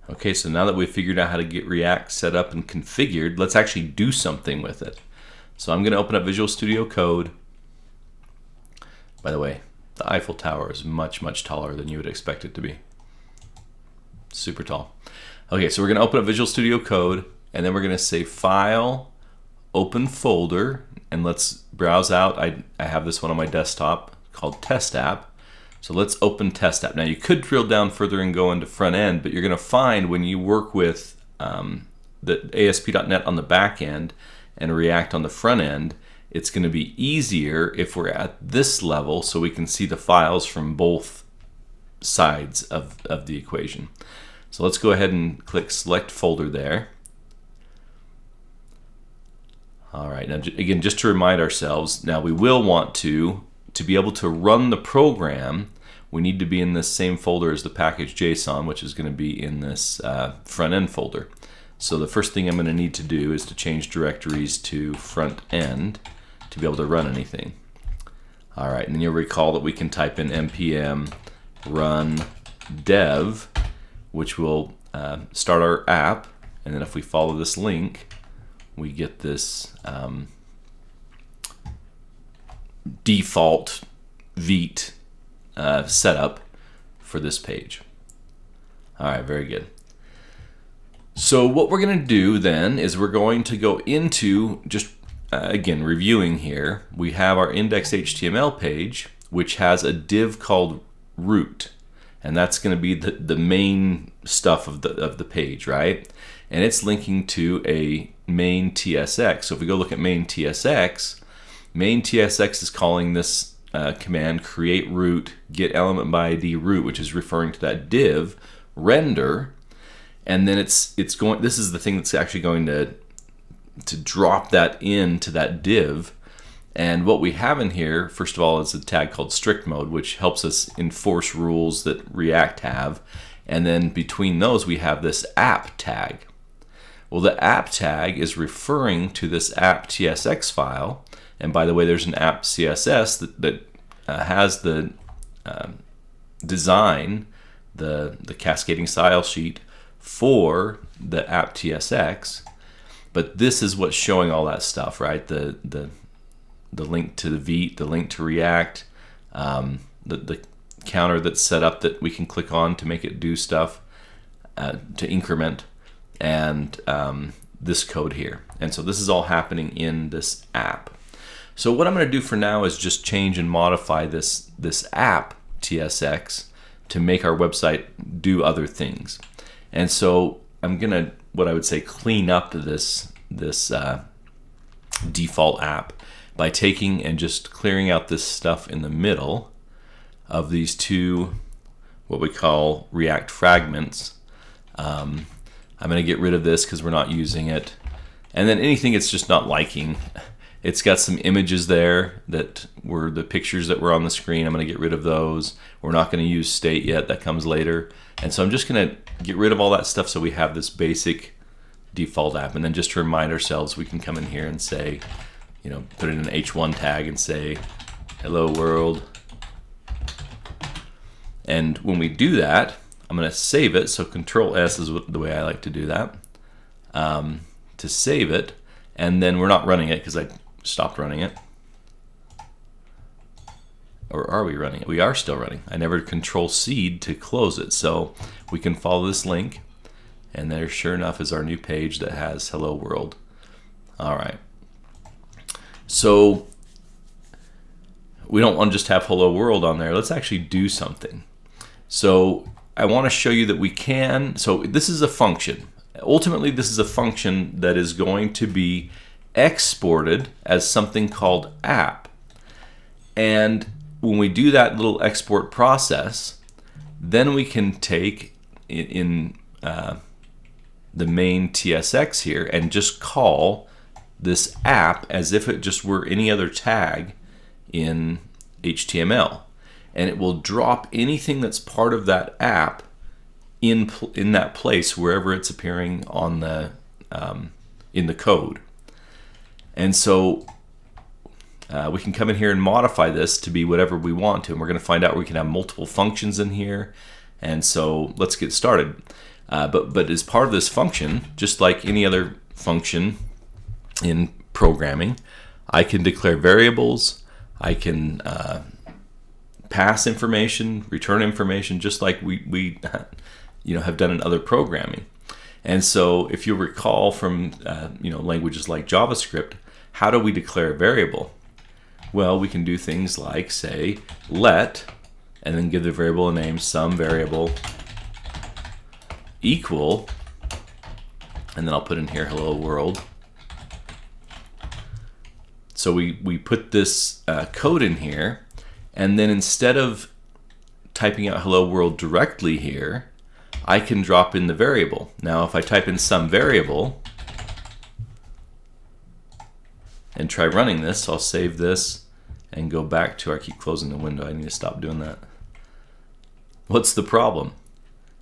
Okay, so now that we've figured out how to get React set up and configured, let's actually do something with it. So I'm going to open up Visual Studio Code. By the way, the Eiffel Tower is much, much taller than you would expect it to be. Super tall. Okay, so we're going to open up Visual Studio Code, and then we're going to say File, Open Folder, and let's browse out. I have this one on my desktop called Test App. So let's open Test App. Now you could drill down further and go into front end, but you're going to find when you work with the ASP.NET on the back end and React on the front end, it's going to be easier if we're at this level so we can see the files from both sides of the equation. So let's go ahead and click Select Folder there. All right, now again, just to remind ourselves, now we will want to be able to run the program, we need to be in this same folder as the package JSON, which is going to be in this front end folder. So the first thing I'm going to need to do is to change directories to front end to be able to run anything. All right, and then you'll recall that we can type in npm run dev, which will start our app, and then if we follow this link, we get this default Vite setup for this page. All right, very good. So what we're going to do then is we're going to go into just again reviewing here. We have our index.html page, which has a div called root, and that's going to be the main stuff of the page, right? And it's linking to a main TSX. So if we go look at main TSX is calling this command create root get element by ID root, which is referring to that div render, and then it's going. This is the thing that's actually going to drop that into that div. And what we have in here, first of all, is a tag called strict mode, which helps us enforce rules that React have. And then between those, we have this app tag. Well, the app tag is referring to this app TSX file. And by the way, there's an app CSS that has the design, the cascading style sheet for the app TSX. But this is what's showing all that stuff, right? The link to the Vite, the link to React, the counter that's set up that we can click on to make it do stuff, to increment, and this code here. And so this is all happening in this app. So what I'm going to do for now is just change and modify this app TSX to make our website do other things. And so I'm going to, what I would say, clean up this default app by taking and just clearing out this stuff in the middle of these two, what we call React fragments. I'm going to get rid of this because we're not using it. And then anything it's just not liking. It's got some images there that were the pictures that were on the screen. I'm going to get rid of those. We're not going to use state yet. That comes later. And so I'm just going to get rid of all that stuff so we have this basic default app. And then just to remind ourselves, we can come in here and say, put in an H1 tag and say, hello world. And when we do that, I'm going to save it. So Control S is the way I like to do that, to save it. And then we're not running it because I stopped running it. Or are we running it? We are still running. I never Control C to close it. So we can follow this link. And there, sure enough, is our new page that has hello world. All right. So we don't want to just have hello world on there. Let's actually do something. So I want to show you that we can. So this is a function. Ultimately, this is a function that is going to be exported as something called app. And when we do that little export process, then we can take in the main TSX here and just call this app as if it just were any other tag in HTML. And it will drop anything that's part of that app in that place wherever it's appearing on the in the code. And so we can come in here and modify this to be whatever we want to, and we're going to find out we can have multiple functions in here. And so let's get started. But as part of this function, just like any other function in programming, I can declare variables, I can pass information, return information, just like we have done in other programming. And so if you recall from languages like JavaScript, how do we declare a variable? Well, we can do things like, say, let, and then give the variable a name, some variable equal, and then I'll put in here hello world. So we put this code in here, and then instead of typing out hello world directly here, I can drop in the variable. Now if I type in some variable and try running this, I'll save this and go back to, I keep closing the window, I need to stop doing that. What's the problem?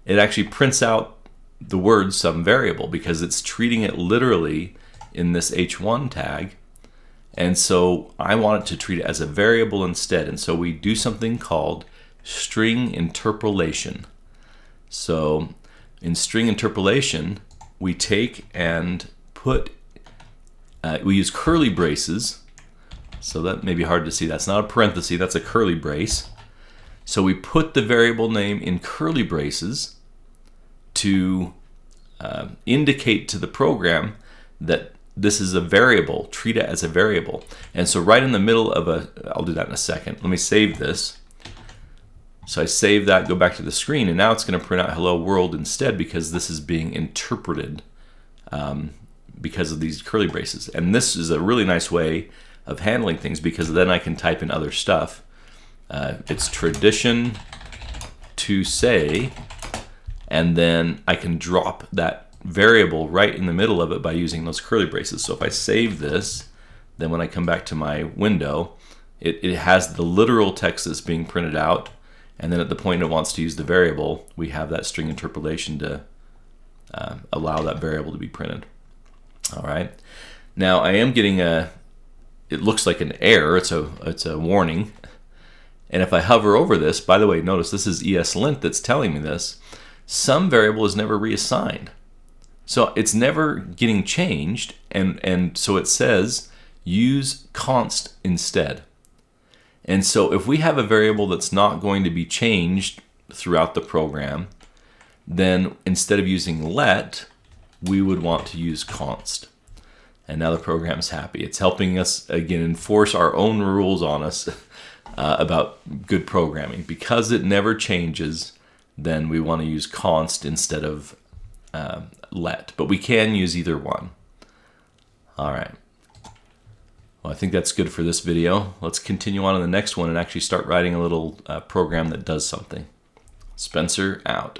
It actually prints out the word some variable because it's treating it literally in this h1 tag, and so I want it to treat it as a variable instead, and so we do something called string interpolation. So in string interpolation, we take and put, we use curly braces, so that may be hard to see. That's not a parenthesis, that's a curly brace. So we put the variable name in curly braces to indicate to the program that this is a variable, treat it as a variable. And so right in the middle of I'll do that in a second. Let me save this. So I save that, go back to the screen, and now it's going to print out hello world instead because this is being interpreted because of these curly braces. And this is a really nice way of handling things because then I can type in other stuff. It's tradition to say, and then I can drop that variable right in the middle of it by using those curly braces. So if I save this, then when I come back to my window, it has the literal text that's being printed out, and then at the point it wants to use the variable, we have that string interpolation to allow that variable to be printed. All right. Now I am getting it looks like an error. It's a warning. And if I hover over this, by the way, notice this is ESLint that's telling me this. Some variable is never reassigned. So it's never getting changed, and so it says use const instead. And so if we have a variable that's not going to be changed throughout the program, then instead of using let, we would want to use const. And now the program's happy. It's helping us, again, enforce our own rules on us about good programming. Because it never changes, then we want to use const instead of let. But we can use either one. All right. Well, I think that's good for this video. Let's continue on in the next one and actually start writing a little program that does something. Spencer out.